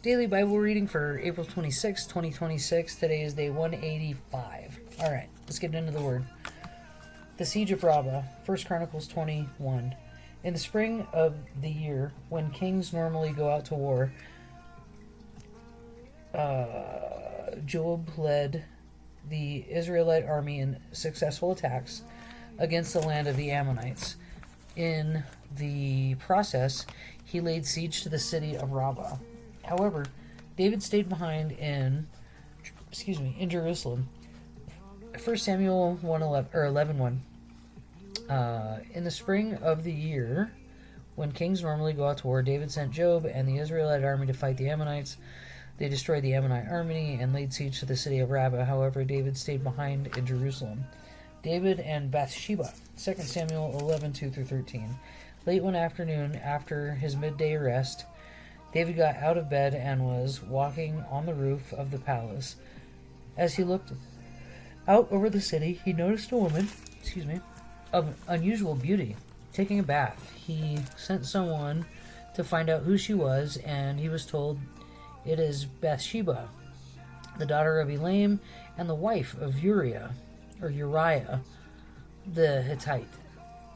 Daily Bible reading for April 26, 2026. Today is day 185. All right, let's get into the word. The siege of Rabbah, 1 Chronicles 21. In the spring of the year, when kings normally go out to war, Joab led the Israelite army in successful attacks against the land of the Ammonites. In the process, he laid siege to the city of Rabbah. However, David stayed behind in Jerusalem. 1 Samuel 11:1. In the spring of the year, when kings normally go out to war, David sent Joab and the Israelite army to fight the Ammonites. They destroyed the Ammonite army and laid siege to the city of Rabbah. However, David stayed behind in Jerusalem. David and Bathsheba. 2 Samuel 11:2-13. Late one afternoon, after his midday rest, David got out of bed and was walking on the roof of the palace. As he looked out over the city, he noticed a woman, of unusual beauty, taking a bath. He sent someone to find out who she was, and he was told, "It is Bathsheba, the daughter of Elam and the wife of Uriah the Hittite."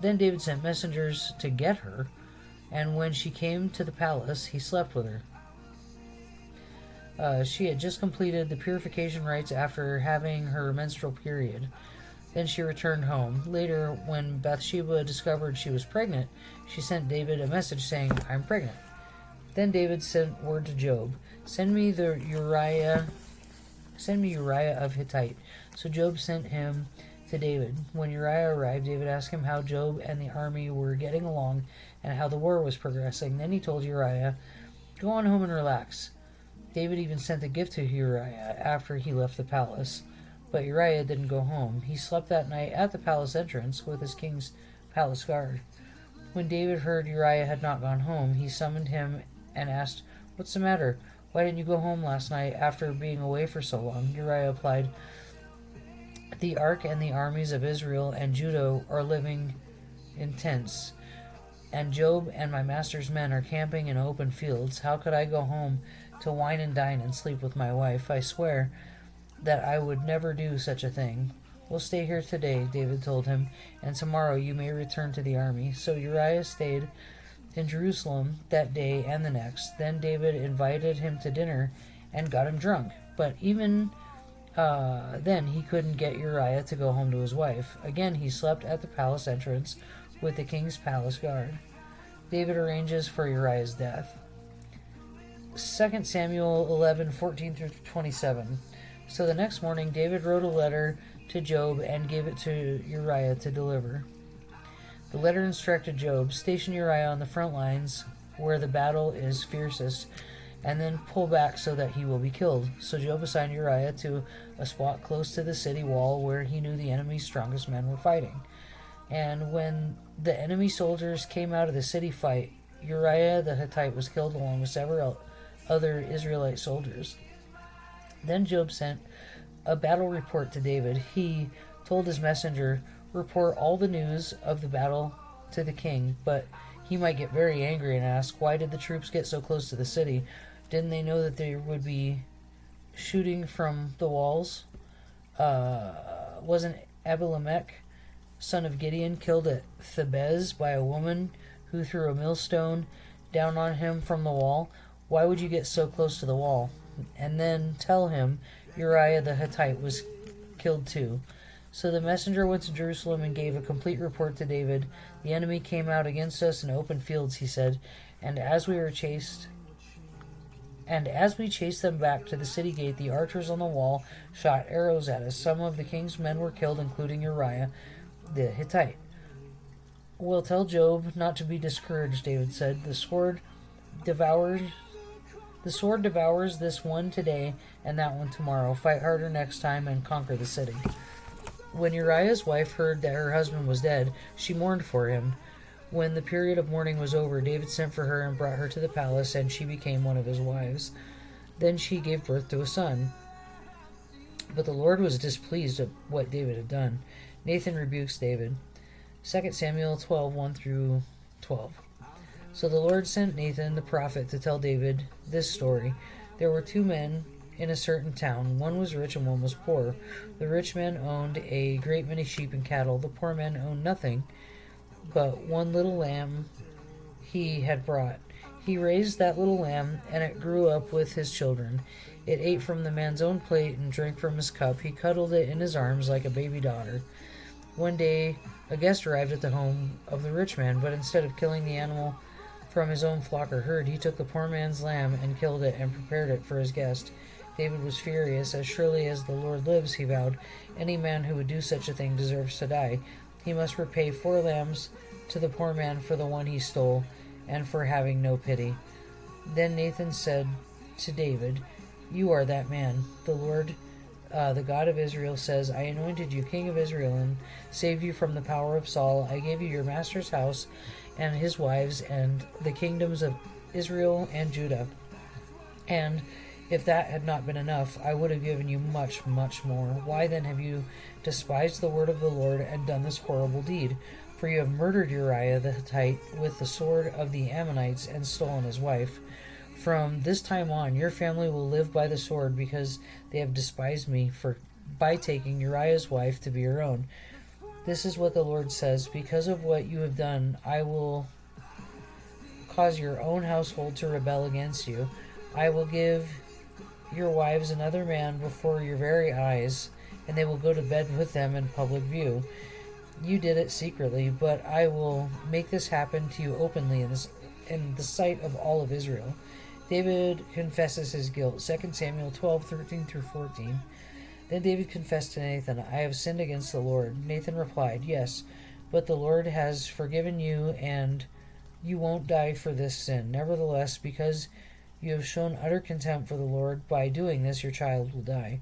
Then David sent messengers to get her, and when she came to the palace, he slept with her. She had just completed the purification rites after having her menstrual period. Then she returned home. Later, when Bathsheba discovered she was pregnant, she sent David a message saying, "I'm pregnant." Then David sent word to Joab, Send me Uriah of Hittite." So Joab sent him to David. When Uriah arrived, David asked him how Joab and the army were getting along and how the war was progressing. Then he told Uriah, "Go on home and relax." David even sent a gift to Uriah after he left the palace. But Uriah didn't go home. He slept that night at the palace entrance with his king's palace guard. When David heard Uriah had not gone home, he summoned him and asked, "What's the matter? Why didn't you go home last night after being away for so long?" Uriah replied, "The ark and the armies of Israel and Judah are living in tents, and Joab and my master's men are camping in open fields. How could I go home to wine and dine and sleep with my wife? I swear that I would never do such a thing." "We'll stay here today," David told him, "and tomorrow you may return to the army." So Uriah stayed in Jerusalem that day and the next. Then David invited him to dinner and got him drunk. But even then he couldn't get Uriah to go home to his wife. Again he slept at the palace entrance with the king's palace guard. David arranges for Uriah's death. 2 Samuel 11:14-27. So the next morning David wrote a letter to Joab and gave it to Uriah to deliver. The letter instructed Joab, "Station Uriah on the front lines where the battle is fiercest, and then pull back so that he will be killed." So Joab assigned Uriah to a spot close to the city wall where he knew the enemy's strongest men were fighting. And when the enemy soldiers came out of the city fight, Uriah the Hittite was killed along with several other Israelite soldiers. Then Joab sent a battle report to David. He told his messenger, "Report all the news of the battle to the king," but he might get very angry and ask, "Why did the troops get so close to the city? Didn't they know that there would be shooting from the walls? Wasn't Abimelech, son of Gideon, killed at Thebez by a woman who threw a millstone down on him from the wall? Why would you get so close to the wall?" And then tell him Uriah the Hittite was killed too. So the messenger went to Jerusalem and gave a complete report to David. "The enemy came out against us in open fields," he said, and as we chased them back to the city gate, the archers on the wall shot arrows at us. Some of the king's men were killed, including Uriah the Hittite." "Well, tell Joab not to be discouraged," David said. The sword devours this one today and that one tomorrow. Fight harder next time and conquer the city." When Uriah's wife heard that her husband was dead, she mourned for him. When the period of mourning was over, David sent for her and brought her to the palace, and she became one of his wives. Then she gave birth to a son. But the Lord was displeased at what David had done. Nathan rebukes David. 2 Samuel 12:1-12. So the Lord sent Nathan the prophet to tell David this story. There were two men in a certain town. One was rich and one was poor. The rich man owned a great many sheep and cattle. The poor man owned nothing but one little lamb he had brought. He raised that little lamb, and it grew up with his children. It ate from the man's own plate and drank from his cup. He cuddled it in his arms like a baby daughter. One day, a guest arrived at the home of the rich man, but instead of killing the animal from his own flock or herd, he took the poor man's lamb and killed it and prepared it for his guest. David was furious. As surely as the Lord lives, he vowed, any man who would do such a thing deserves to die. He must repay 4 lambs to the poor man for the one he stole, and for having no pity. Then Nathan said to David, you are that man. The Lord, the God of Israel, says, I anointed you king of Israel and saved you from the power of Saul. I gave you your master's house and his wives and the kingdoms of Israel and Judah. And if that had not been enough, I would have given you much, much more. Why then have you despised the word of the Lord and done this horrible deed? For you have murdered Uriah the Hittite with the sword of the Ammonites and stolen his wife. From this time on, your family will live by the sword, because they have despised me by taking Uriah's wife to be your own. This is what the Lord says, because of what you have done, I will cause your own household to rebel against you. I will give your wives another man before your very eyes, and they will go to bed with them in public view. You did it secretly, but I will make this happen to you openly in the sight of all of Israel. David confesses his guilt. 2 Samuel 12:13-14. Then David confessed to Nathan, I have sinned against the Lord. Nathan replied, yes, but the Lord has forgiven you, and you won't die for this sin. Nevertheless, because you have shown utter contempt for the Lord, by doing this your child will die.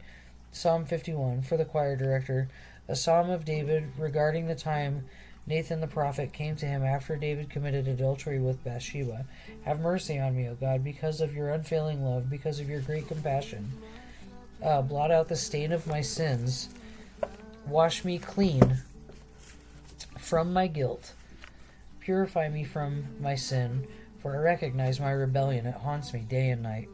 Psalm 51, for the choir director, a psalm of David regarding the time Nathan the prophet came to him after David committed adultery with Bathsheba. Have mercy on me, O God, because of your unfailing love, because of your great compassion. Blot out the stain of my sins. Wash me clean from my guilt. Purify me from my sin, for I recognize my rebellion. It haunts me day and night.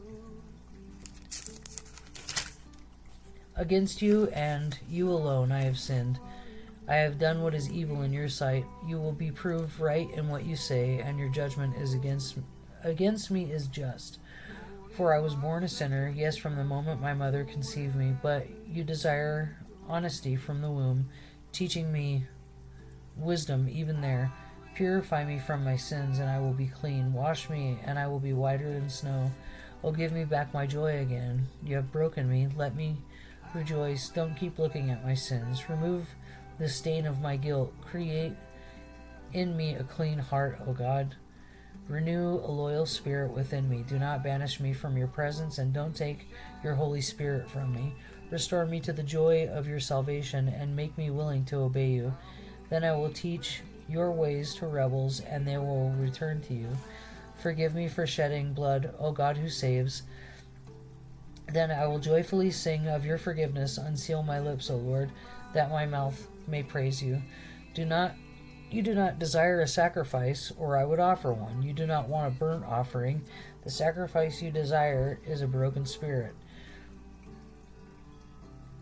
Against you and you alone I have sinned. I have done what is evil in your sight. You will be proved right in what you say, and your judgment is against me is just. For I was born a sinner, yes, from the moment my mother conceived me. But you desire honesty from the womb, teaching me wisdom even there. Purify me from my sins, and I will be clean. Wash me, and I will be whiter than snow. Oh, give me back my joy again. You have broken me. Let me rejoice. Don't keep looking at my sins. Remove the stain of my guilt. Create in me a clean heart, O God. Renew a loyal spirit within me. Do not banish me from your presence, and don't take your Holy Spirit from me. Restore me to the joy of your salvation, and make me willing to obey you. Then I will teach your ways to rebels, and they will return to you. Forgive me for shedding blood, O God who saves. Then I will joyfully sing of your forgiveness. Unseal my lips, O Lord, that my mouth may praise you. You do not desire a sacrifice, or I would offer one. You do not want a burnt offering. The sacrifice you desire is a broken spirit.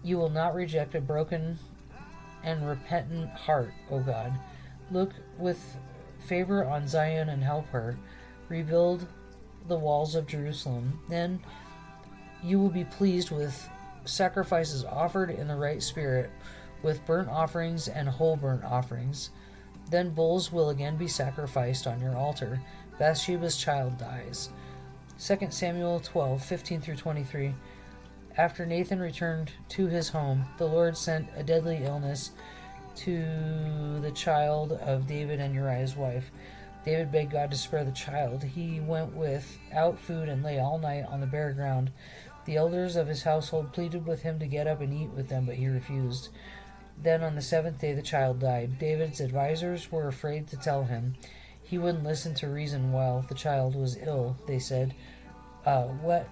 You will not reject a broken and repentant heart, O God. Look with favor on Zion and help her. Rebuild the walls of Jerusalem. Then you will be pleased with sacrifices offered in the right spirit, with burnt offerings and whole burnt offerings. Then bulls will again be sacrificed on your altar. Bathsheba's child dies. 2 Samuel 12:15-23. After Nathan returned to his home, the Lord sent a deadly illness to the child of David and Uriah's wife. David begged God to spare the child. He went without food and lay all night on the bare ground. The elders of his household pleaded with him to get up and eat with them, but he refused. Then on the 7th day the child died. David's advisors were afraid to tell him. He wouldn't listen to reason while the child was ill, they said. What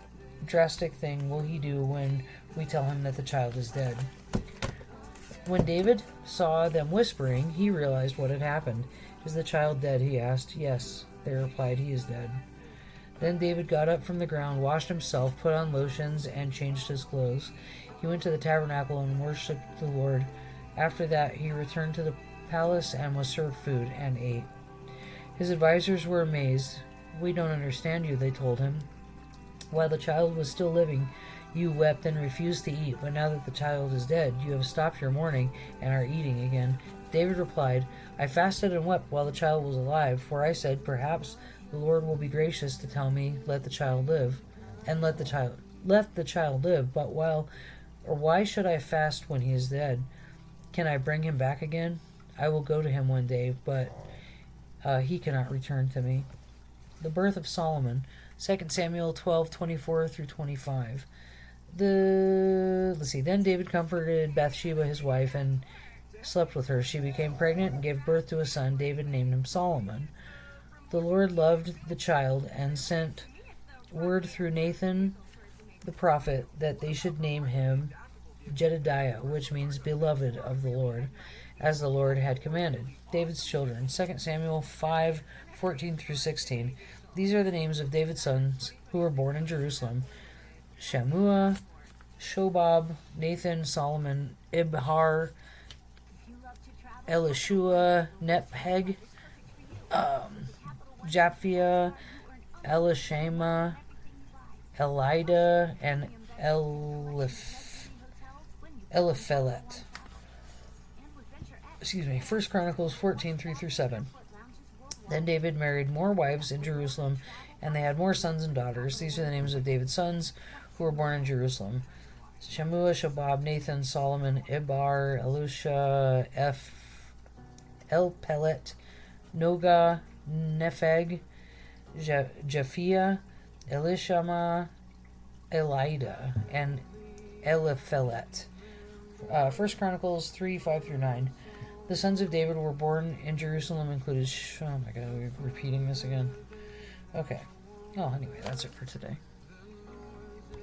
drastic thing will he do when we tell him that the child is dead? When David saw them whispering, he realized what had happened. Is the child dead? He asked. Yes, They replied, "He is dead." Then David got up from the ground, washed himself, put on lotions, and changed his clothes. He went to the tabernacle and worshipped the Lord. After that, he returned to the palace and was served food and ate. His advisors were amazed. "We don't understand you," they told him. "While the child was still living, you wept and refused to eat, but now that the child is dead, you have stopped your mourning and are eating again." David replied, "I fasted and wept while the child was alive, for I said, perhaps the Lord will be gracious to tell me, 'Let the child live,' and let the child live. But why should I fast when he is dead? Can I bring him back again? I will go to him one day, but he cannot return to me." The birth of Solomon, 2 Samuel 12:24 through 25. Then David comforted Bathsheba, his wife, and slept with her. She became pregnant and gave birth to a son. David named him Solomon. The Lord loved the child and sent word through Nathan the prophet that they should name him Jedediah, which means beloved of the Lord, as the Lord had commanded. David's children, 2 Samuel 5:14 through 16. These are the names of David's sons who were born in Jerusalem: Shammua, Shobab, Nathan, Solomon, Ibhar, Elishua, Nepheg, Japhia, Elishama, Elida, and Eliphelet. 1 Chronicles 14:3 through 7. Then David married more wives in Jerusalem, and they had more sons and daughters. These are the names of David's sons who were born in Jerusalem: Shammua, Shobab, Nathan, Solomon, Ibar, Elisha, Elpelet, Noga, Nepheg, Japhia, Elishama, Elida, and Eliphelet. 1 Chronicles 3:5 through 9. The sons of David were born in Jerusalem included... Oh my god, we're repeating this again. Okay. Oh, anyway, that's it for today.